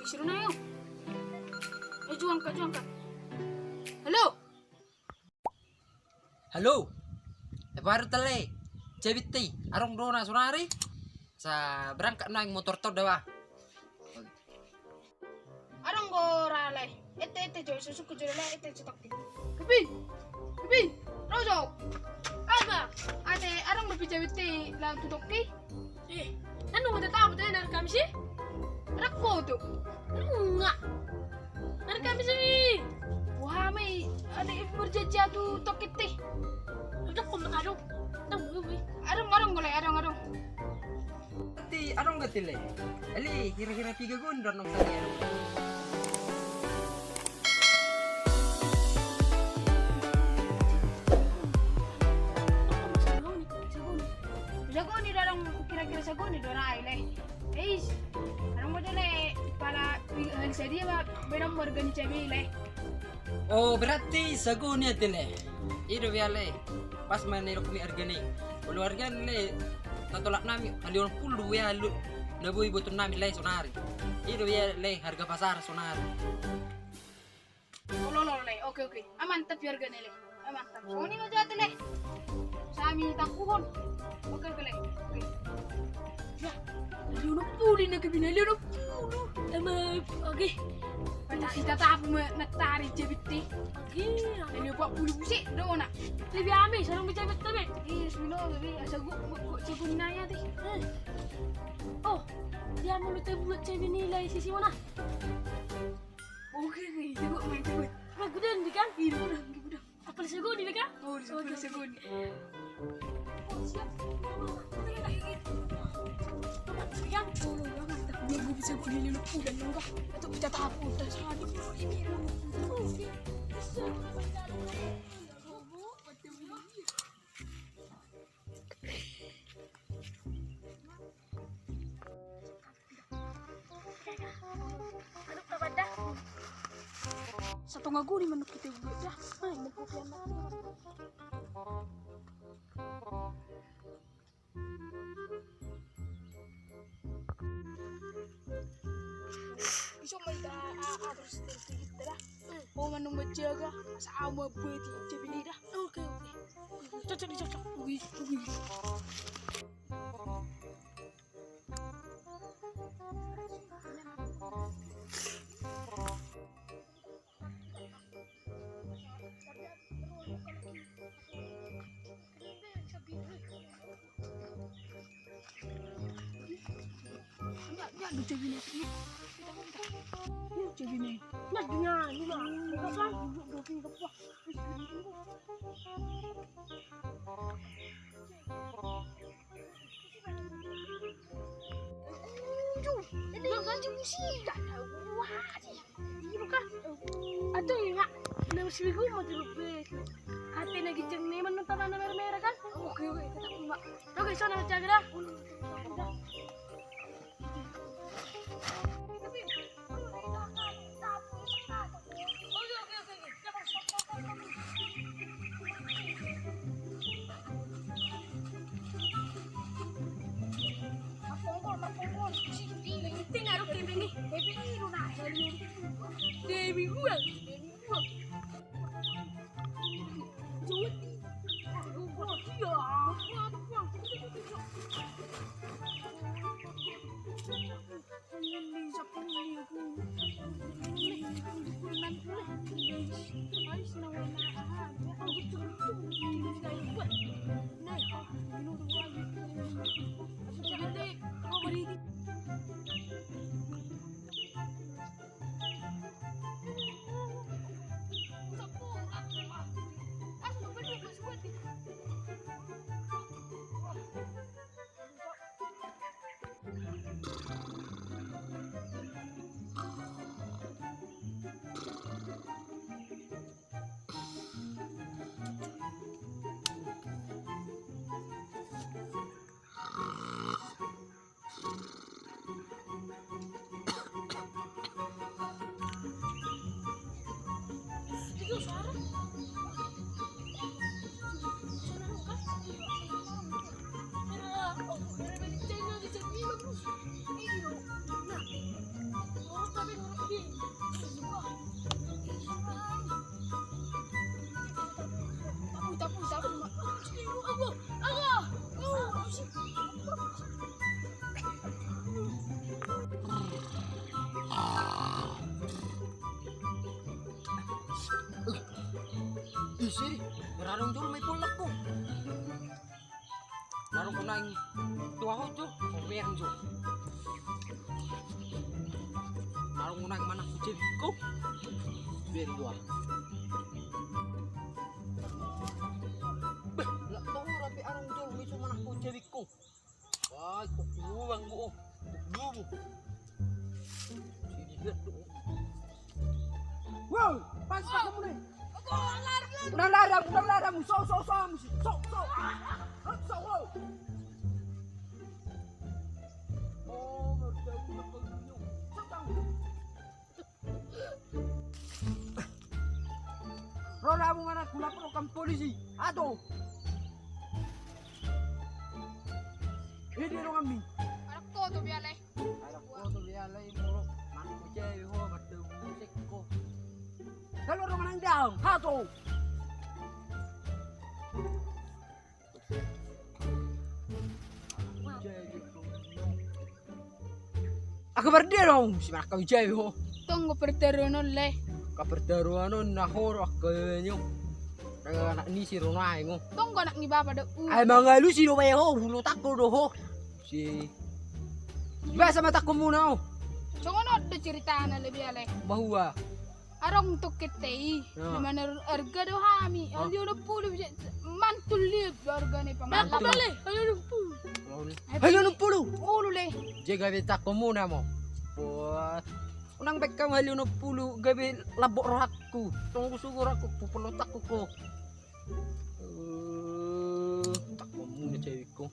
Disuruh na yun. Juang ka. Halo? Halo. Baru tele. Cebiti, arong dona sunari. Sa berangkat naik motor to dawa. Arong go ralay. Ete jo susu ko jole ete cetak. Kebi. Rojo. Apa? Ate arong lebih cebiti lang tutoki. Ano mo tatapos tayo na kami sih? Rakko to. Enggak. Ada kami sih. Wah, may ada emergency atu tokit teh. Ada kok makado. Arong golay, arong. Ti arong gatile. Ali kira-kira 3 gondor nang saya. Sagoni dorong kira-kira sagoni dorai leh. Arong mo dole para sedia ba berang morgan cebi leh. Oh, berarti sagunya tile. Ido viale. Pas manirok mi organik. Ulu argan le tatolak nami kalion pulu ya lu nabui butun nami le sonari. Ido ya le harga pasar sonari. Lolo leh. Oke. Amantap harga leh. Amantap. Soni mo jate leh. Sami takuhon. Oke leh. Oke. Ya, Leono puli na kami na Leono pulu. Oke. pada kita tapu natari cebiti. Ini buat bulu busik dona. Lebih ame, sarang bicara betul be. Bismillah, baby. Asa gua cebun naya teh. Oh, dia mau minta buat cewek nilai sisi mana? Oke, coba main coba. Nah, gue dan kan? Iya, udah. Apa sih gue nih kan? Oh, segun. Siap. Kan? Mantap. Gue bisa beli lu dan enggak. Itu kita tapu udah sadu. Satu ngagu di manuk kita juga dah. Bisa main terus kita dah. Mau manuk menjaga sama beti cebili dah. Oke. Cocok. Wih. Ya, cebili. Cebili. Nah, ini mah. Enggak kan? Ini ganti musik. Wah, Iya bukan? Atau ya, nama si gue mau terubah. Hati lagi cengeng menonton warna merah kan? oke, tetap mbak. Oke, sana jaga dah. Tinggal oke ini. Dewi gua. Narong dulu may pulak ko. Narong ko na yung tuwa ko dyan. Kumayang dyan. Narong ko na yung manak ko dyan ko. Biar dua. Beh, lah tahu rapi arang dyan. May sumanak ko dyan ko. Ay, tukluwang mo. Tukluwang mo. Sige, wow, pas ka muna. Unang lara mo. So. Wow. Oh, magdaw na pag-inyo. Rora mo nga kula pro kang polisi. Ato. Hindi ro kami. Anak ko to biale. Anak ko to biale mo. Man ko jay ho magdaw musik ko. Kalau ro manang daw. Ato. Aku berdero si makau jay ho. Tunggu perteruan le. Kaperdaruan na horo akanyo. Anak ni si Ronai ngo. Tunggu anak ni bapa de. Ay mga lu si Romeo ho, hulu takko do ho. Si Basa mata ko muna ho. Songono de cerita na le biale. Bahwa Arong tukitei. Ya. Mana harga do hami. Ali udah puluh mantul lihat harga ni pangalaman. Bale, ayo lumpu. Hayo no pulo. Ulu le. Jaga beta ko muna mo. Wah. Unang bekam hayo no pulo gabi labok rohakku. Tunggu sugur aku pupulot aku ko. Tak ko muna cewekku.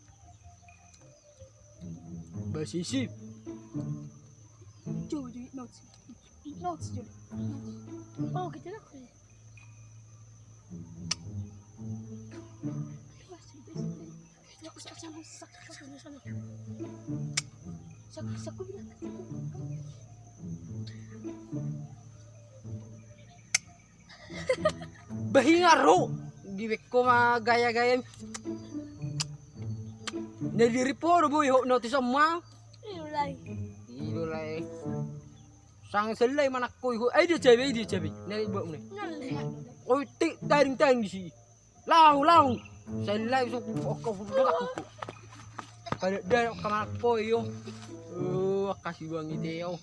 Basisi. Coba jadi notes. Notes jadi. Oh, kita nak. Sak bilang. Bahingaro. Giwek ko magaya-gaya. Naliriporo boy ho notice mo. Ilulay. Sang selai manak ko ho. Ay dia cabe. Nari buat ni. Oh tik taring di sini. Lang. Selai so ko aku. Kada dah kamanak ko yo. Kasih bang ide yo.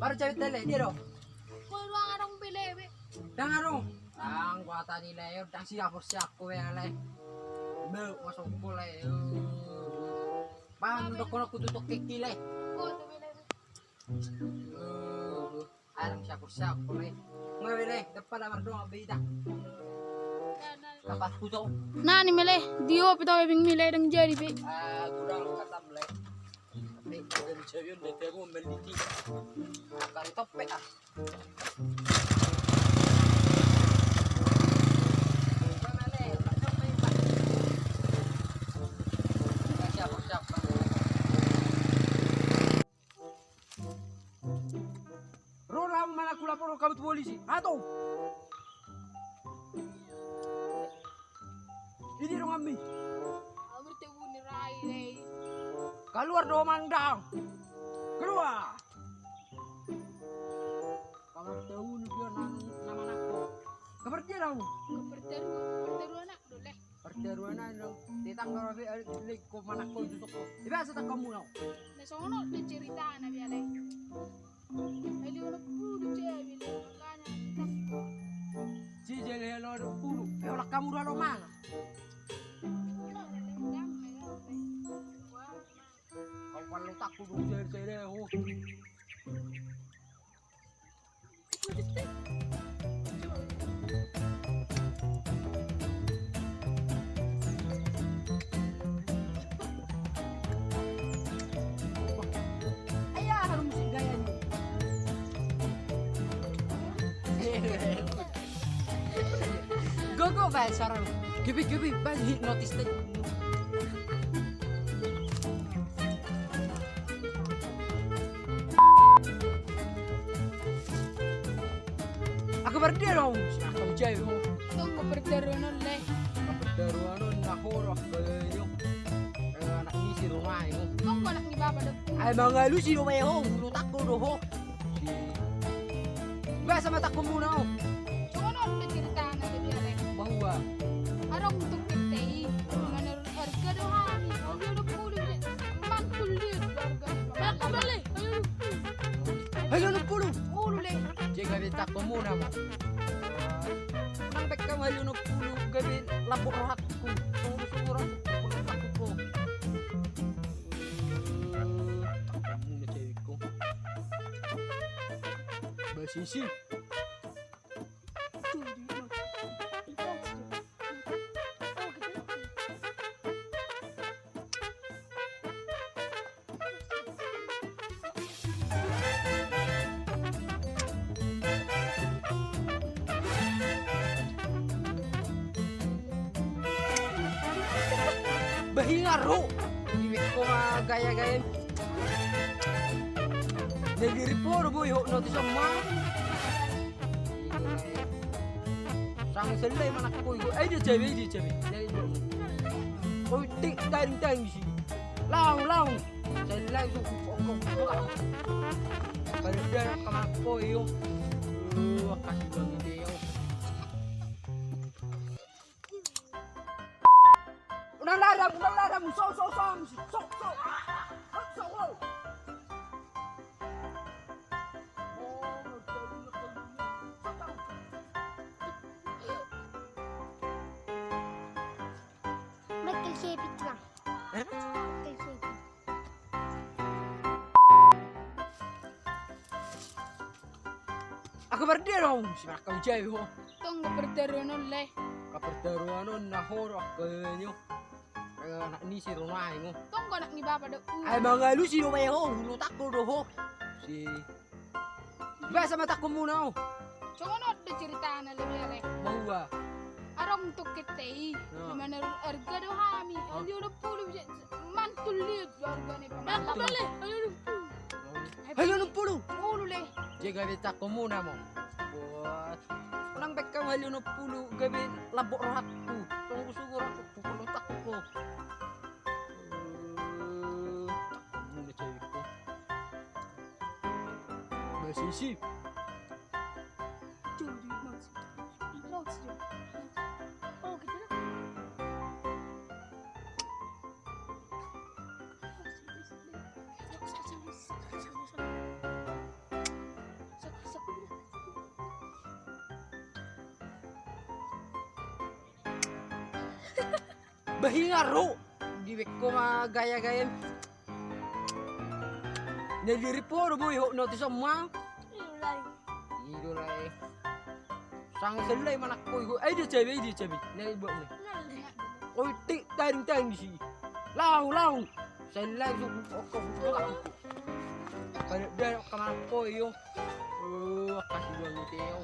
Baru cewek tele dia do. Kau ruang arong bile. Dang aro. Ang kuata nila yo dang siap ko ya le. Mau masuk pula yo. Bang dok kono kudu tok kekile. Kau tu bile. Arang siap ko le. Ngawele depan amar doang beda. Kapas kuto. Nah ni mele. Dio pitaw bing mele dang jadi be. Kurang katam le. Tapi dari cewek udah temu meliti. Kali topek ah. Siap. Rora mana kula poro kabut polisi. Ato. Ini dong kami. Amir tebu ni rai le. Keluar dong mandang. Keluar. Kalau tahu dia nama aku. Kabar dia dong. Perteruan nak dole. Perteruan dong. Ditanggal rapi ko mana ko jusuk ko. Biasa tak kamu dong. Na songono de cerita na biale. Ali udah puluh cewek le. Makanya. Si jele lo pulu. Lah kamu dong mana? Kalau tak kudu jere ho. Ayah harus musik gaya ni. Go bye sarang. Gibi bye hypnotis tadi. Aku berdiri dong, aku jauh. Tunggu perteruan le. Kaperdaruan nahorok kayo. Anak ni si rumah mo. Tunggu anak ni Baba daw. Ay mga lu si rumah ho, lutak ko do ho. Si Ba sama tak ko muna ho. So ano ang cerita na lebih Bahwa arong untuk kita menurut harga daw hani. Oh dia udah puluh mantul dia harga. Baka bali. Hayo na pulo. Ulo le. Jika tak ko muna mo. Nang bek ka hayo na pulo gabi lapok rohatku. Surat aku ko. Muna cewek ko. Basisi. Bahingaro. Iwit ko gaya-gaya. Nagiriporo boy ho no sama. Sang selai manak ko yo. Ay dia cewek. Dari dulu. Oh tik taring si. Laung. Selai su pokok. Kalau dia kamak ko yo. Kasih bagi dia. Udah larang, so. Betul sipit lang. Eh? Betul sipit. Aku berdero, si kau cewek ho. Tunggu perteruan le. Kaperdaruan nahorok kayo. Anak ni si rumah mo. Tunggu anak ni Baba daw. Ay mga lu si rumah ho, lutak ko do ho. Si Ba sama tak ko muna ho. So ano ang cerita na lebih Bahwa arong untuk kita menurut harga daw hani. Oh dia udah puluh mantul dia harga ni. Baka bali. hayo na pulo. Ulo le. Jika tak ko muna mo. Buat nang bek ka hayo na pulo gabi labok rohatku. Tunggu sugur aku pupulutak ko. Muna cewek ko. Basisi. Oh, gitu lah. Bahingaro. Diwek ko gaya-gaya. Nagiriporo boy ho no sama. Idolay. Sang selai manak ko yo. Ay dia cewek. Dari buat ni. Oh tik taring si. Laung. Selai su pokok. Kalau dia kamak ko yo. Kasih dua ni teo.